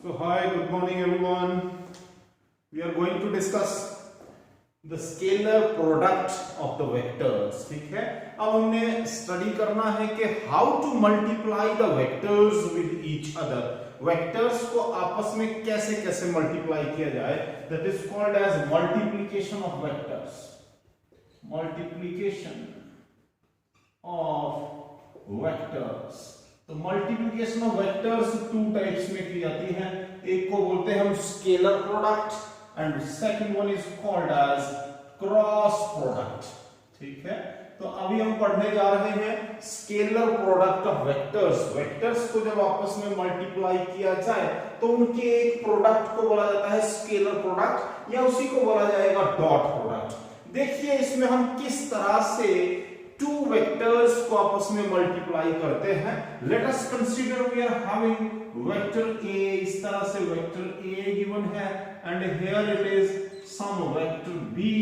So hi, good morning everyone. We are going to discuss the scalar product of the vectors. ठीक है, अब हमने study करना है कि how to multiply the vectors with each other. Vectors को आपस में कैसे कैसे multiply किया जाए. That is called as multiplication of vectors. Multiplication of vectors. तो multiplication of vectors two types में की जाती है. एक को बोलते हैं हम scalar product and second one is called as cross product. ठीक है, तो अभी हम पढ़ने जा रहे हैं scalar product of vectors. Vectors को जब आपस में मल्टीप्लाई किया जाए तो उनके एक प्रोडक्ट को बोला जाता है स्केलर प्रोडक्ट, या उसी को बोला जाएगा डॉट प्रोडक्ट. देखिए इसमें हम किस तरह से टू वेक्टर्स को आपस में मल्टीप्लाई करते हैं. Let us consider we are having vector A. इस तरह से वेक्टर ए गिवन है and here it is some vector B.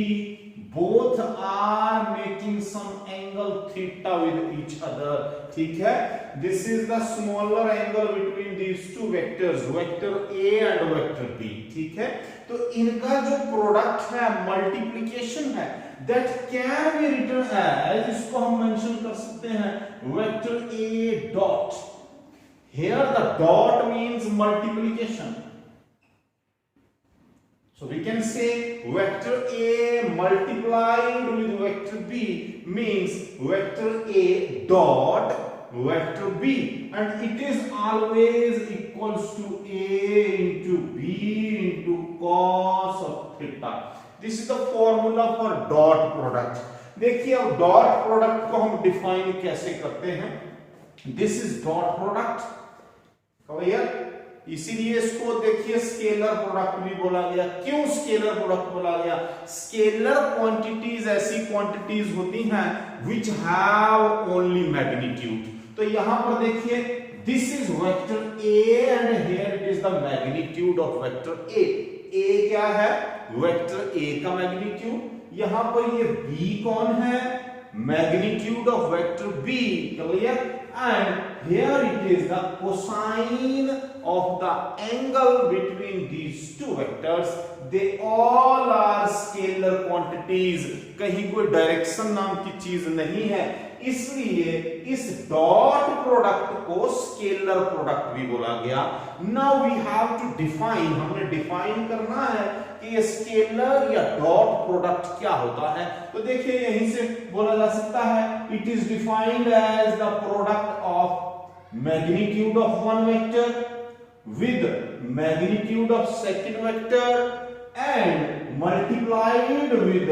Both are making some angle theta with each other. ठीक है, this is the smaller angle between these two vectors, vector A and vector B. ठीक है, तो इनका जो product है multiplication है that can be written as, इसको हम मेंशन कर सकते हैं vector a dot. Here the dot means multiplication, so we can say vector a multiplied with vector b means vector a dot vector b, and it is always equals to a into b into cos of theta. This is the formula for dot product. देखिए अब dot product को हम define कैसे करते हैं. This is dot product. Clear, इसीलिए इसको देखिए स्केलर प्रोडक्ट भी बोला गया. क्यों स्केलर प्रोडक्ट बोला गया? स्केलर क्वांटिटीज ऐसी क्वांटिटीज होती हैं which have only magnitude. तो यहां पर देखिए this is vector a and here it is the magnitude of vector a. a क्या है? वेक्टर a का मैग्नीट्यूड. यहां पर ये b कौन है? Magnitude of vector b. Clear, and here it is the cosine of the angle between these two vectors. They all are scalar quantities. कहीं कोई डायरेक्शन नाम की चीज नहीं है, इसलिए इस डॉट प्रोडक्ट को स्केलर प्रोडक्ट भी बोला गया. Now we have to define, हमने डिफाइन करना है कि ये स्केलर या डॉट प्रोडक्ट क्या होता है. तो देखिए यहीं से बोला जा सकता है it is defined as the product of magnitude of one vector with magnitude of second vector and multiplied with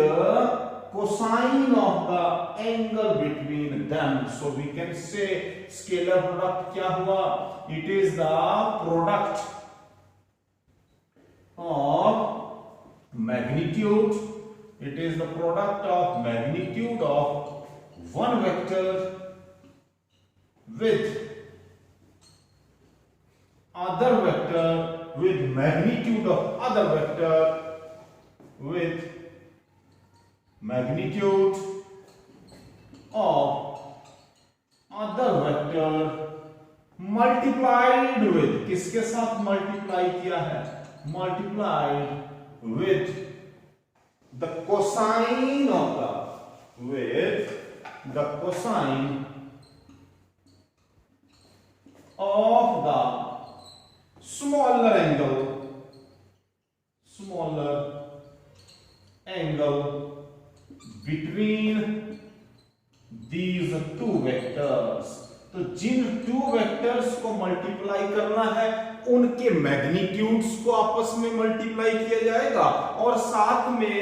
cosine of the angle between them. So we can say scalar product क्या हुआ? It is the product of magnitude. It is the product of magnitude of one vector with other vector with magnitude of other vector with magnitude of other vector multiplied with, किसके साथ multiply किया है? multiplied with the cosine of the cosine of the smaller angle between these two vectors. तो gene two vectors को multiply करना है उनके magnitudes को आपस में मल्टीप्लाई किया जाएगा और साथ में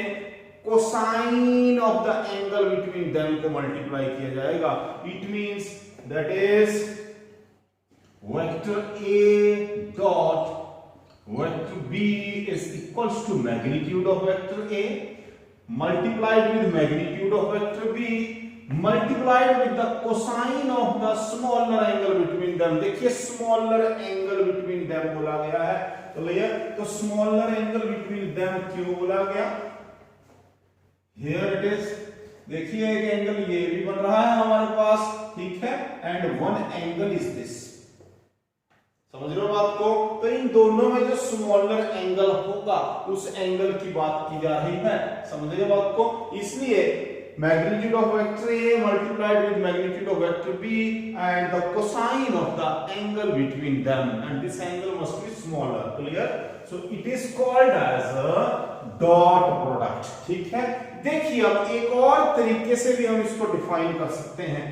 cosine of the angle between them को मल्टीप्लाई किया जाएगा. It means that is vector a dot vector b is equals to magnitude of vector a multiplied with magnitude of vector b multiplied with the cosine of the smaller angle between them. देखिए smaller angle between them बोला गया है. Clear, तो smaller angle between them क्यों बोला गया? Here it is. देखिए एक एंगल ये भी बन रहा है हमारे पास. ठीक है, and one angle is this. समझ रहे हो बात को? तो इन दोनों में जो स्मॉलर एंगल होगा उस एंगल की बात की जा रही है, समझ रहे हो बात को? इसलिए magnitude of vector A multiplied with magnitude of vector B and the cosine of the angle between them, and this angle must be smaller. Clear? So it is called as a dot product. ठीक है? देखिए अब एक और तरीके से भी हम इसको डिफाइन कर सकते हैं।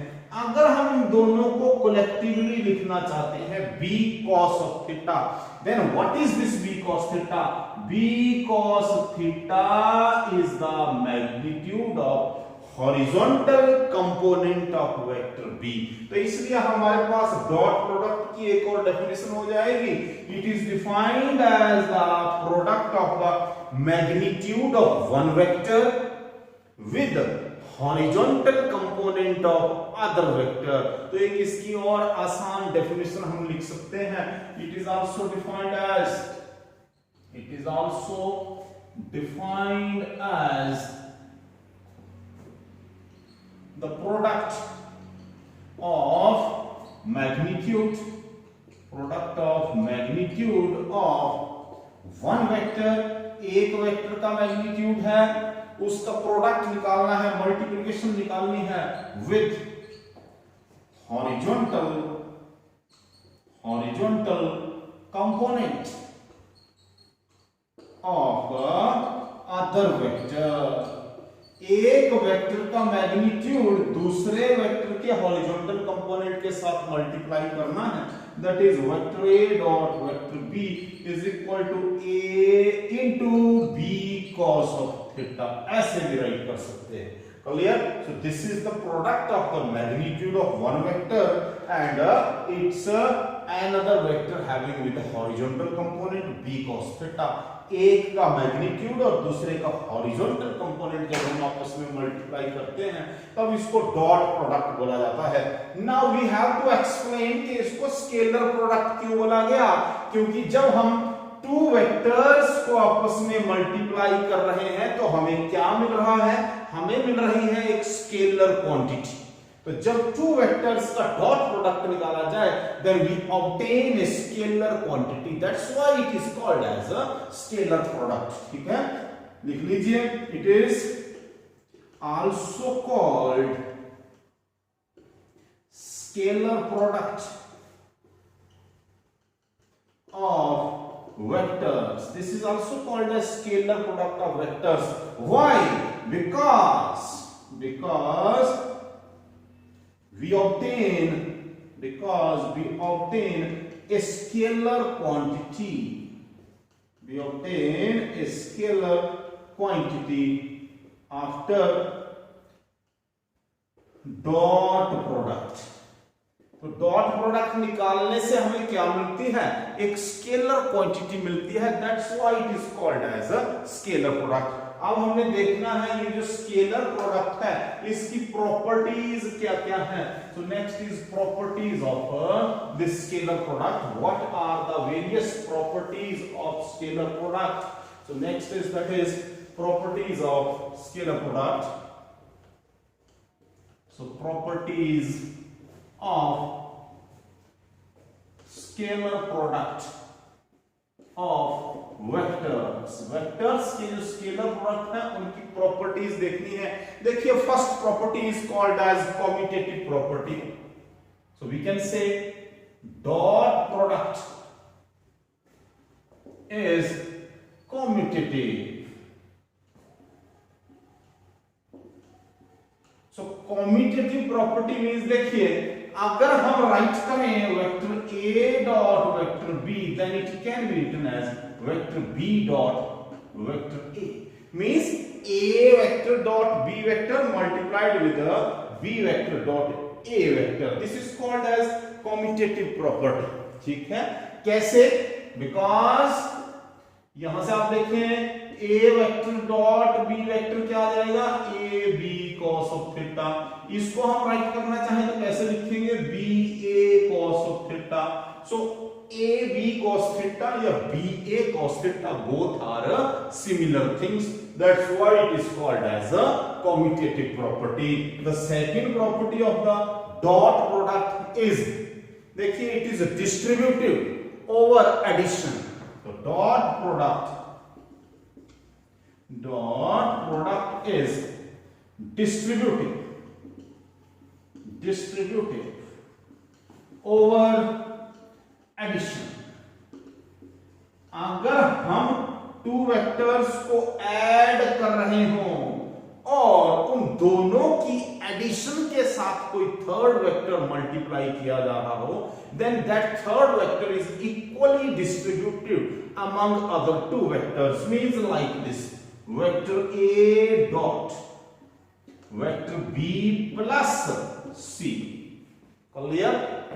अगर हम इन दोनों को कलेक्टिवली लिखना चाहते हैं b cos of theta, then what is this b cos theta? b cos theta is the magnitude of horizontal component of vector b। तो इसलिए हमारे पास डॉट प्रोडक्ट की एक और डेफिनेशन हो जाएगी। It is defined as the product of the magnitude of one vector with horizontal component of other vector. तो एक इसकी और आसान डेफिनेशन हम लिख सकते हैं। It is also defined as the product of magnitude of one vector, एक वेक्टर का मैग्नीट्यूड है, उसका प्रोडक्ट निकालना है, मल्टीप्लिकेशन निकालनी है with horizontal component of other vector. एक वेक्टर का मैग्नीट्यूड दूसरे वेक्टर के हॉरिजॉन्टल कंपोनेंट के साथ मल्टीप्लाई करना है, that is vector a dot vector b is equal to a into b cos of theta. ऐसे भी राइट कर सकते हैं। Clear? So this is the product of the magnitude of one vector and it's another vector having with the horizontal component b cos theta। एक का magnitude और दूसरे का हॉरिजॉन्टल कंपोनेंट जब हम आपस में मल्टीप्लाई करते हैं तब इसको डॉट प्रोडक्ट बोला जाता है। Now we have to explain कि इसको स्केलर प्रोडक्ट क्यों बोला गया, क्योंकि जब हम टू वेक्टर्स को आपस में मल्टीप्लाई कर रहे हैं तो हमें क्या मिल रहा है? हमें मिल रही है एक स्केलर क्वांटिटी। तो जब टू वेक्टर्स का डॉट प्रोडक्ट निकाला जाए then we obtain a scalar quantity, that's why it is called as a scalar product। ठीक है, लिख लीजिए। it is also called scalar product of vectors। this is also called as scalar product of vectors। why? because we obtain a scalar quantity, after dot product। तो dot product निकालने से हमें क्या मिलती है? एक स्केलर क्वांटिटी मिलती है। That's why it is called as a scalar product. अब हमने देखना है ये जो स्केलर प्रोडक्ट है इसकी प्रॉपर्टीज क्या क्या है। So next is properties of this scalar product. What are the various properties of scalar product? So next is that is properties of scalar product. So properties of scalar product of vectors. Vectors के जो scalar product है उनकी properties देखनी है। देखिए first property is called as commutative property. So we can say dot product is commutative. So commutative property means देखिए अगर हम राइट करें vector a dot vector b then it can be written as vector b dot vector a। means a vector dot b vector multiplied with the b vector dot a vector। this is called as commutative property। ठीक है, कैसे? because यहां से आप देखें a vector dot b vector क्या आ जाएगा? a b cos of theta। इसको हम राइट करना चाहें तो कैसे लिखेंगे? b a cos of theta। so a b cos theta या b a cos theta both are similar things, that's why it is called as a commutative property। the second property of the dot product is, देखिए it is distributive। over addition. So dot product is distributive over addition. अगर हम two vectors को add कर रहे हो और उन दोनों की एडिशन के साथ कोई थर्ड वेक्टर मल्टीप्लाई किया जा रहा हो, then that third vector is equally distributed among other two vectors. Means like this: vector A dot vector B plus C. Clear?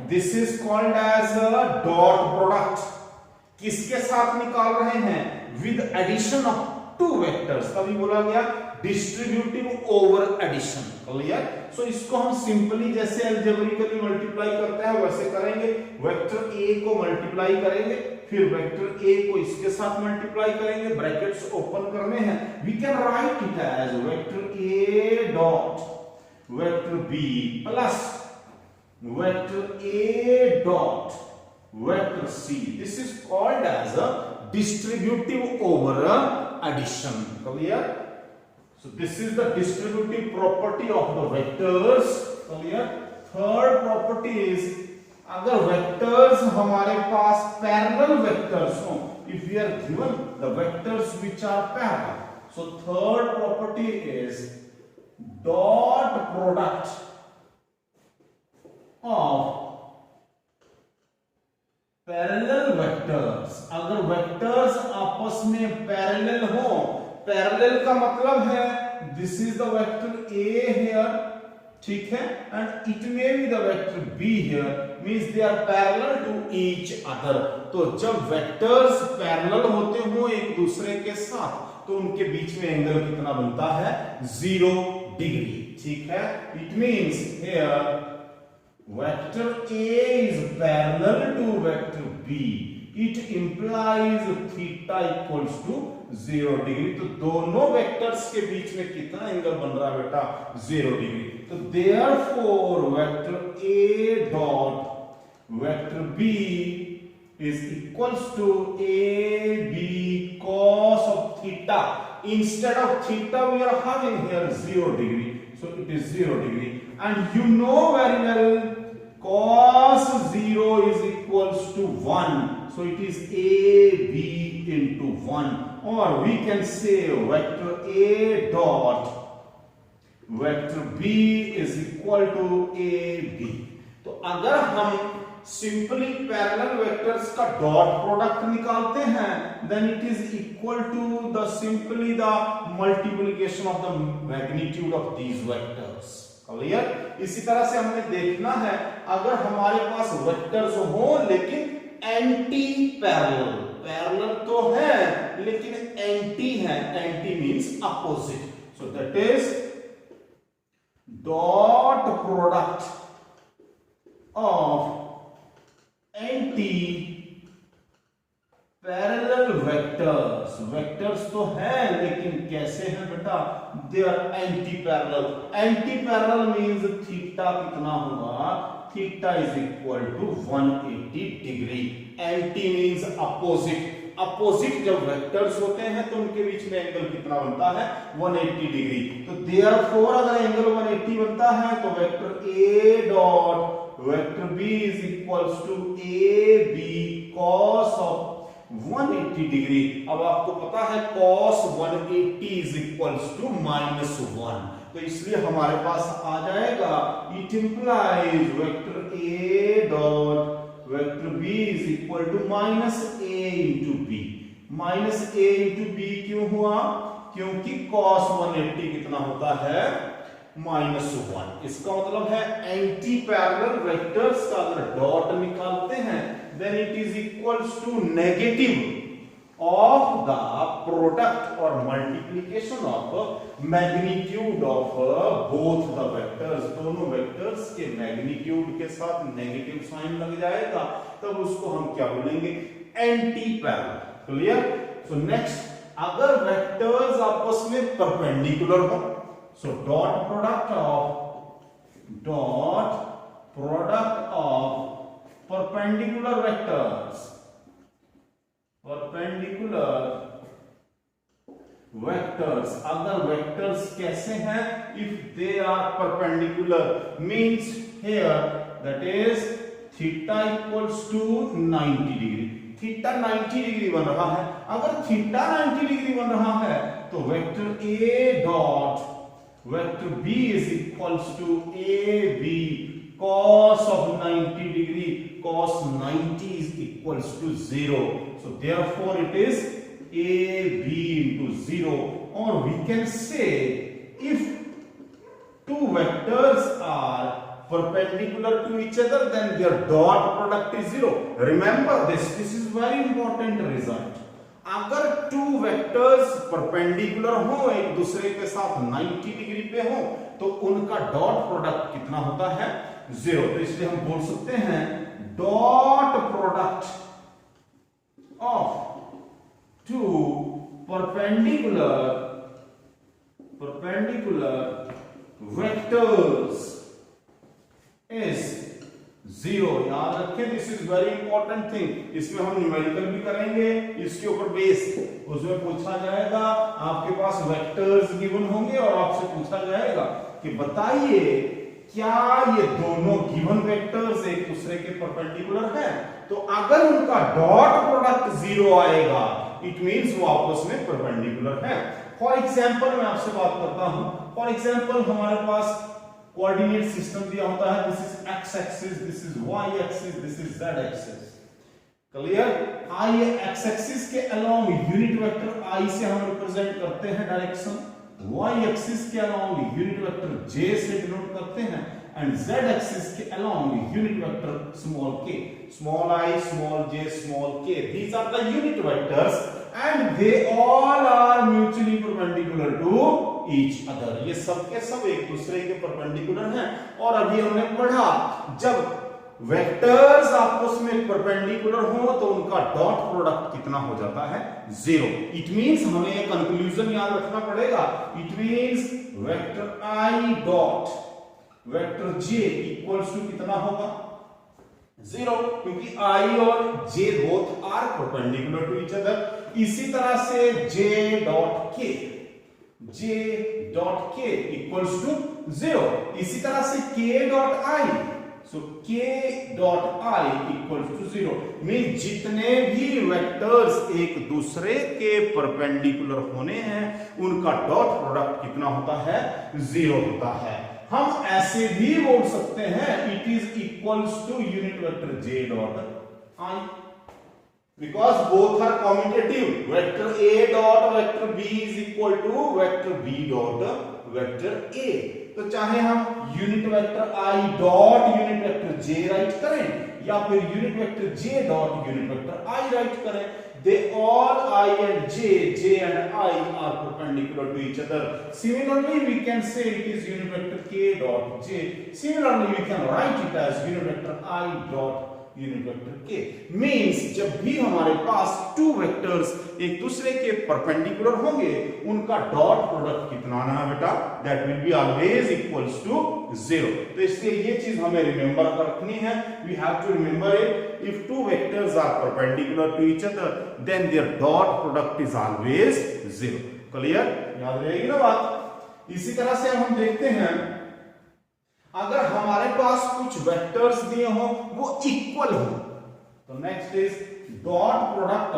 This is called as a dot product. किसके साथ निकाल रहे हैं? With addition of two vectors. तभी बोला गया distributive over addition. Clear? सो इसको हम सिंपली जैसे अलजेब्रिकली मल्टीप्लाई करते हैं वैसे करेंगे. वेक्टर ए को मल्टीप्लाई करेंगे, फिर वेक्टर ए को इसके साथ मल्टीप्लाई करेंगे, ब्रैकेट्स ओपन करने हैं. We can write it as vector A dot vector B plus vector A dot vector C. This is called as a distributive over addition. Clear? So this is the distributive property of the vectors. Clear? Third property is अगर vectors हमारे पास parallel vectors हो, if we are given the vectors which are parallel, so third property is dot product of parallel vectors. अगर vectors आपस में parallel हो, parallel का मतलब है this is the vector A here, ठीक है, and it may be the vector B here, means they are parallel to each other. तो जब वेक्टर्स पैरेलल होते हो एक दूसरे के साथ तो उनके बीच में एंगल कितना बनता है? 0 डिग्री. ठीक है, it means here vector A is parallel to vector B. It implies theta equals to 0 degree. तो दोनों वेक्टर्स के बीच में कितना एंगल बन रहा है बेटा? 0 डिग्री. तो therefore vector A dot vector B is equals to AB cos of theta. Instead of theta we are having here 0 degree. So it is 0 degree. And you know very well cos 0 is equals to 1. So it is AB into 1. Or we can say vector A dot vector B is equal to AB. तो अगर हम simply parallel vectors का dot product निकालते हैं, then it is equal to the simply the multiplication of the magnitude of these vectors. Clear? इसी तरह से हमने देखना है अगर हमारे पास वेक्टर्स हो लेकिन एंटी पैरेलल, पैरेलल तो है लेकिन एंटी है. Anti means opposite. So that is dot product of anti parallel vectors. Vectors तो है लेकिन कैसे हैं बेटा? They are anti parallel. Anti parallel means theta कितना होगा? Theta is equal to 180 degree. Anti means opposite. Opposite जब वेक्टर्स होते हैं तो उनके बीच में एंगल कितना बनता है? 180 डिग्री. तो देयरफॉर अगर एंगल 180 बनता है तो vector A dot vector B is equals to AB cos of 180 degree. अब आपको पता है cos 180 इज इक्वल्स टू -1. तो इसलिए हमारे पास आ जाएगा it implies vector A dot vector B is equal to -a into b. -a into b क्यों हुआ? क्योंकि cos 180 कितना होता है? -1. इसका मतलब है एंटी पैरेलल वेक्टर्स का अगर डॉट निकालते हैं then it is equals to negative of the product or multiplication of magnitude of both the vectors. दोनों वेक्टर्स के मैग्नीट्यूड के साथ नेगेटिव साइन लग जाएगा, तब उसको हम क्या बोलेंगे? Anti parallel. Clear? So next, अगर वेक्टर्स आपस में परपेंडिकुलर हो, so dot product of perpendicular vectors perpendicular vectors, अगर वेक्टर्स कैसे हैं, if they are perpendicular means here that is theta equals to 90 degree, theta 90 degree बन रहा है। अगर थीटा 90 डिग्री बन रहा है तो vector A dot vector B is equals to A B cos of 90 degree, cos 90 is equals to 0. So therefore it is AB into 0. Or we can say if two vectors are perpendicular to each other, then their dot product is 0. Remember this is very important result. अगर two vectors perpendicular हो, एक दूसरे के साथ 90 degree पे हो, तो उनका डॉट प्रोडक्ट कितना होता है, 0। तो इसलिए हम बोल सकते हैं dot product of two perpendicular vectors is 0। याद रखें, this is very important thing. इसमें हम न्यूमेरिकल भी करेंगे, इसके ऊपर बेस उसमें पूछा जाएगा, आपके पास वेक्टर्स गिवन होंगे और आपसे पूछा जाएगा कि बताइए क्या ये दोनों गिवन वेक्टर्स एक दूसरे के परपेंडिकुलर हैं। तो अगर उनका डॉट प्रोडक्ट 0 आएगा, इट मींस वो आपस में परपेंडिकुलर है। फॉर एग्जांपल मैं आपसे बात करता हूं, फॉर एग्जांपल हमारे पास कोऑर्डिनेट सिस्टम दिया होता है, this is X axis, this is Y axis, this is Z axis. Clear? I X axis के अलोंग यूनिट वेक्टर आई से हम रिप्रेजेंट करते हैं डायरेक्शन, वाई एक्सिस के अलोंग यूनिट वेक्टर जे से डिनोट करते हैं, एंड जेड एक्सिस के along unit vector small k, small i, small j, small k. These are the unit vectors and they all are mutually perpendicular to each other. ये सब के सब एक दूसरे के परपेंडिकुलर हैं। और अभी हमने पढ़ा जब वेक्टर्स आपस में परपेंडिकुलर हो तो उनका डॉट प्रोडक्ट कितना हो जाता है, 0। इट मींस हमें एक कंक्लूजन याद रखना पड़ेगा, it means vector i dot vector j equals to कितना होगा, 0, क्योंकि आई और j both are perpendicular to each other. इसी तरह से j dot k equals to 0। इसी तरह से k dot i, so k dot i equals to 0। Mean जितने भी वेक्टर्स एक दूसरे के परपेंडिकुलर होने हैं उनका डॉट प्रोडक्ट कितना होता है, 0 होता है। हम ऐसे भी बोल सकते हैं it is equals to unit vector j dot I, because both are commutative. Vector a dot vector b is equal to vector b dot vector a. तो चाहे हम unit vector i dot unit vector j right करें या फिर unit vector j dot unit vector i right करें, they all I and j and I are perpendicular to each other. Similarly we can say it is unit vector k dot j. Similarly we can write it as unit vector I dot unit vector के। Means जब भी हमारे पास two vectors एक दूसरे के perpendicular होंगे उनका dot product कितना आना है बेटा, that will be always equals to 0। तो इसलिए ये चीज हमें रिमेंबर कर रखनी है, we have to remember it, if two vectors are perpendicular to each other then their dot product is always 0। Clear? याद रहेगी ना बात। इसी तरह से हम देखते हैं अगर हमारे पास कुछ वेक्टर्स दिए हो वो इक्वल हो, तो next is dot product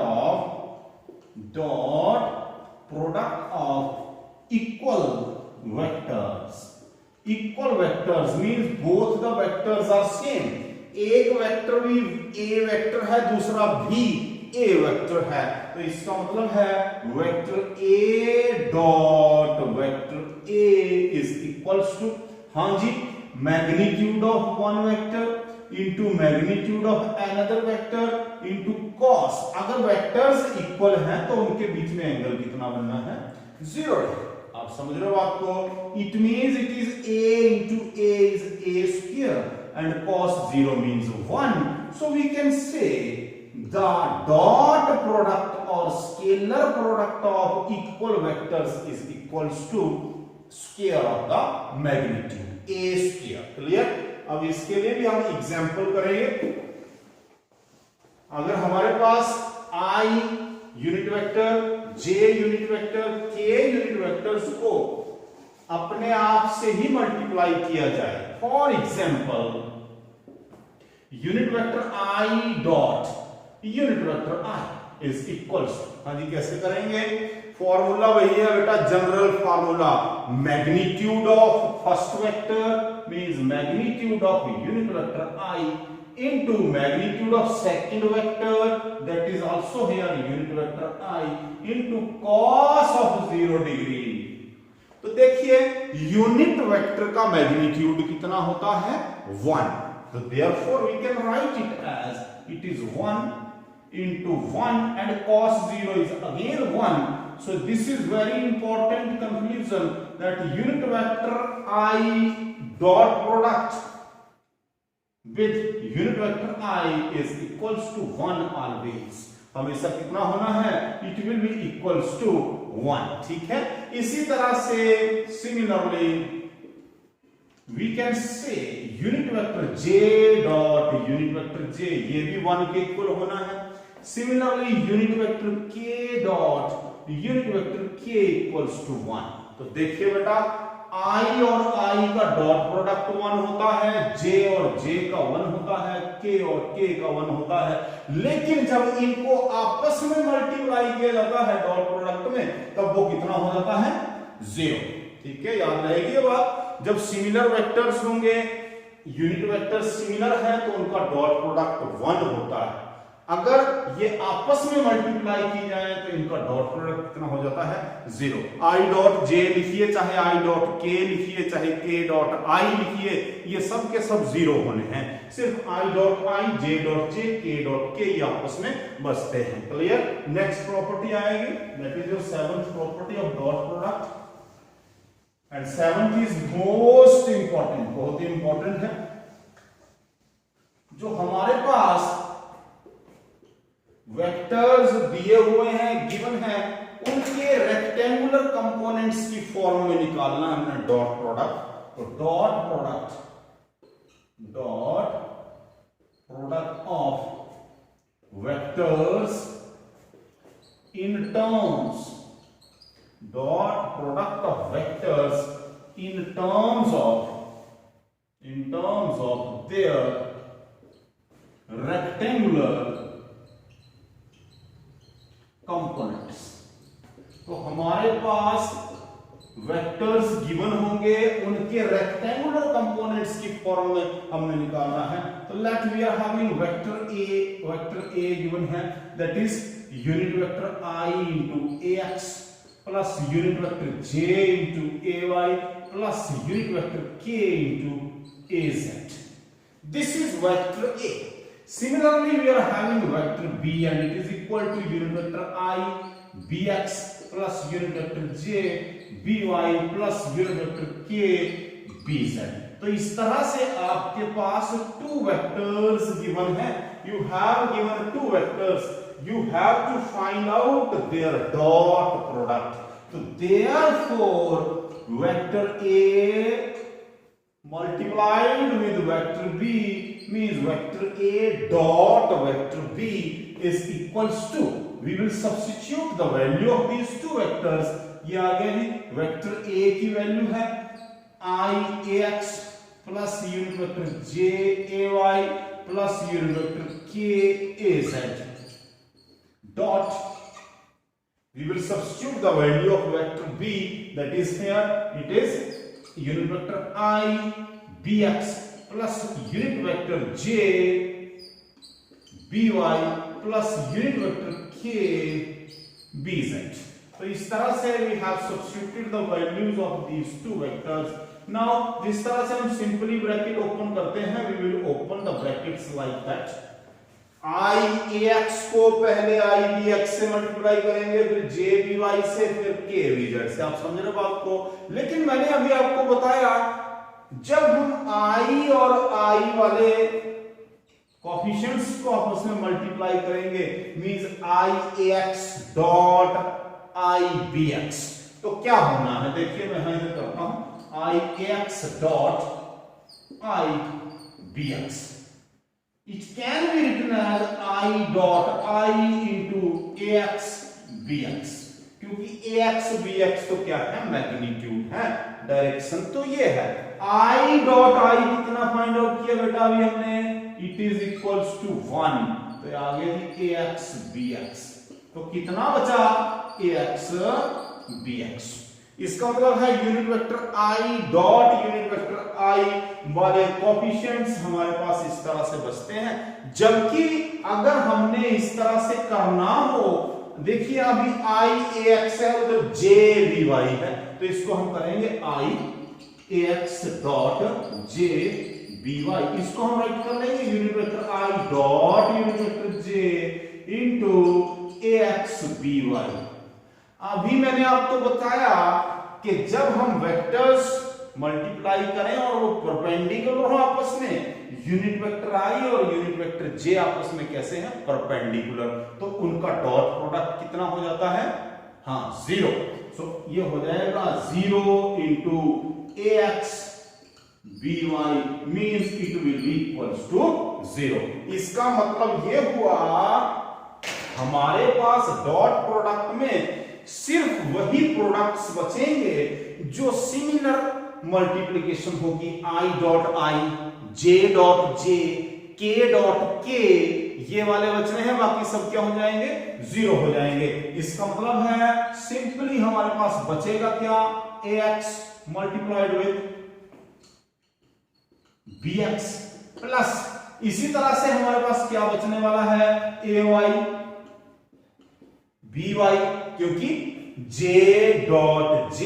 of equal vectors. Equal vectors means both the vectors are same. एक वेक्टर भी ए वेक्टर है, दूसरा भी ए वेक्टर है, तो इसका मतलब है vector A dot vector A is equals to, हाँ जी, magnitude of one vector into magnitude of another vector into cos। अगर वेक्टर्स इक्वल हैं तो उनके बीच में एंगल कितना बनना है, 0 है। आप समझ रहे हो बात को? It means it is a into a is a square and cos 0 means 1, so we can say the dot product or scalar product of equal vectors is equals to square of the magnitude a square। Clear? अब इसके लिए भी हम example करेंगे। अगर हमारे पास i J unit vector के unit vectors को अपने आप से ही मल्टीप्लाई किया जाए। For example unit vector i dot unit vector I is equals, हाँ जी कैसे करेंगे, फॉर्मूला वही है बेटा, general formula, magnitude of first vector means magnitude of unit vector I into magnitude of second vector that is also here unit vector I into cos of 0 degree। तो देखिए unit vector का magnitude कितना होता है 1, तो therefore we can write it as it is 1 into 1 and cos 0 is again 1, so this is very important conclusion that unit vector I dot product with unit vector I is equals to 1 always, हमेशा कितना होना है, it will be equals to 1, ठीक है। इसी तरह से similarly we can say unit vector j dot unit vector j, ये भी 1 के इक्वल होना है। Similarly unit vector k dot unit vector k equals to 1, तो देखिए बेटा I और I का डॉट प्रोडक्ट 1 होता है, J और J का 1 होता है, K और K का 1 होता है, लेकिन जब इनको आपस में मल्टीप्लाई किया जाता है डॉट प्रोडक्ट में तब वो कितना हो जाता है 0, ठीक है, याद रहेगी ये बात। जब सिमिलर वेक्टर्स होंगे, यूनिट वेक्टर सिमिलर है तो उनका डॉट प्रोडक्ट 1 होता है, अगर ये आपस में मल्टीप्लाई की जाए तो इनका डॉट प्रोडक्ट कितना हो जाता है 0। आई डॉट जे लिखिए, चाहे आई डॉट के लिखिए, चाहे के डॉट आई लिखिए, ये सब के सब 0 होने हैं, सिर्फ I dot I, J dot J, के डॉट के ये आपस में बसते हैं। क्लियर। नेक्स्ट प्रॉपर्टी आएगी that is your 7th property of dot product, and 7th is most important, बहुत ही इंपॉर्टेंट है। जो हमारे पास वेक्टर्स दिए हुए हैं, गिवन है, उनके रेक्टेंगुलर कंपोनेंट्स की फॉर्म में निकालना है हमने डॉट प्रोडक्ट। तो dot product of vectors in terms, dot product of vectors in terms of there rectangular components. तो हमारे पास वेक्टर्स गिवन होंगे, उनके रेक्टेंगुलर कंपोनेंट्स की फॉर्म में हमने निकालना है। तो let we are having vector A given है, that is unit vector i into A X plus unit vector j into A Y plus unit vector k into A Z. This is vector A. Similarly, we are having vector b and it is equal to unit vector I bx plus unit vector j by plus unit vector k bz। तो इस तरह से आपके पास 2 vectors given है। You have given 2 vectors. You have to find out their dot product. So therefore, vector A multiplied with vector b means vector A dot vector b is equals to, we will substitute the value of these 2 vectors। ये आ गया जी, vector A की value है I ax plus unit vector j ay plus unit vector k az dot, we will substitute the value of vector b, that is here it is unit vector I bx plus unit vector j by plus unit vector k bz। तो इस तरह से we have substituted the values of these 2 vectors। now जिस तरह से हम simply bracket open करते हैं, we will open the brackets like that। I ax को पहले I bx से मल्टीप्लाई करेंगे, फिर j by से, फिर k bz से। आप समझ रहे बात को। लेकिन मैंने अभी आपको बताया जब हम I और I वाले कोफिशिएंट्स को आपस में मल्टीप्लाई करेंगे means I ax dot I bx, तो क्या होना है देखिए, मैं यहां इधर करता हूं I ax dot I bx, it can be written as I dot I into ax bx, क्योंकि ax bx तो क्या है, मैग्नीट्यूड है, डायरेक्शन तो ये है। i डॉट i कितना फाइंड आउट किया बेटा अभी हमने, इट इज इक्वल्स टू 1, तो आगे भी ax bx, तो कितना बचा, ax bx। इसका मतलब है unit vector i dot unit vector i वाले कोएफिशिएंट्स हमारे पास इस तरह से बचते हैं। जबकि अगर हमने इस तरह से करना हो, देखिए अभी i ax है, उधर j by है, तो इसको हम करेंगे i ax dot j by, इसको हम राइट कर लेंगे unit vector i dot unit vector j into ax by। अभी मैंने आपको बताया कि जब हम वेक्टर्स मल्टीप्लाई करें और वो परपेंडिकुलर हो आपस में, यूनिट वेक्टर i और यूनिट वेक्टर j आपस में कैसे हैं, परपेंडिकुलर, तो उनका डॉट प्रोडक्ट कितना हो जाता है, हाँ 0। सो ये हो जाएगा 0 into ax by means it will equals to 0। इसका मतलब ये हुआ हमारे पास डॉट प्रोडक्ट में सिर्फ वही प्रोडक्ट्स बचेंगे जो सिमिलर मल्टीप्लिकेशन होगी, i dot i, j dot j, k dot k, ये वाले बच रहे हैं, बाकी सब क्या हो जाएंगे, 0 हो जाएंगे। इसका मतलब है सिंपली हमारे पास बचेगा क्या, ax multiplied with bx plus इसी तरह से हमारे पास क्या बचने वाला है, ay by, क्योंकि j डॉट j,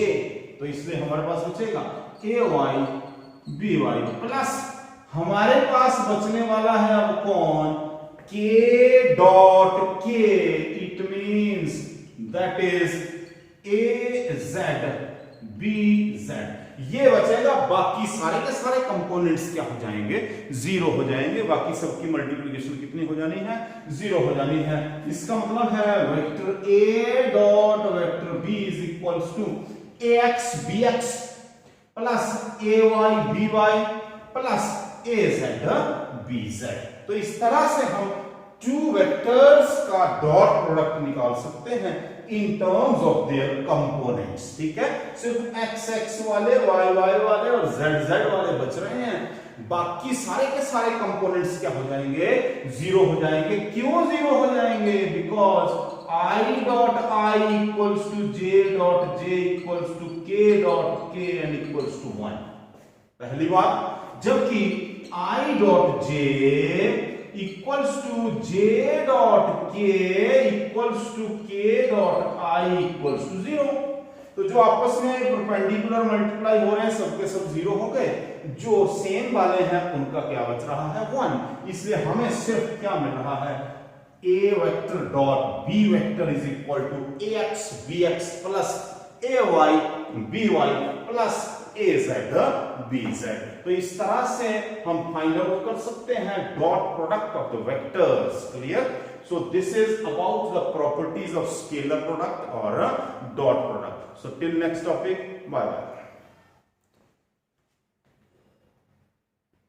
तो इसलिए हमारे पास बचेगा ay by प्लस हमारे पास बचने वाला है अब कौन, k dot k, it means that is az bz, ये बचेगा। बाकी सारे के सारे कंपोनेंट्स क्या हो जाएंगे, 0 हो जाएंगे, बाकी सबकी मल्टीप्लिकेशन कितनी हो जानी है, 0 हो जानी है। इसका मतलब है vector a dot vector b is equals to ax bx plus ay by plus az bz। तो इस तरह से हम टू वेक्टर्स का डॉट प्रोडक्ट निकाल सकते हैं in terms of their components, ठीक है। सिर्फ x x वाले, y y वाले और z z वाले बच रहे हैं, बाकी सारे के सारे कंपोनेंट्स क्या हो जाएंगे, 0 हो जाएंगे। क्यों 0 हो जाएंगे, because i dot i equals to j dot j equals to k dot k and equals to 1, पहली बात। जबकि i dot j equals to j dot k equals to k dot i equals to 0, तो जो आपस में perpendicular multiply हो रहे हैं सबके सब 0 हो गए, जो सेम वाले हैं उनका क्या बच रहा है, 1। इसलिए हमें सिर्फ क्या मिल रहा है, a vector dot b vector is equal to ax bx plus ay by plus az bz। तो इस तरह से हम फाइंड आउट कर सकते हैं dot product of the vectors, clear. So this is about the properties of scalar product और dot product. So till next topic, bye bye.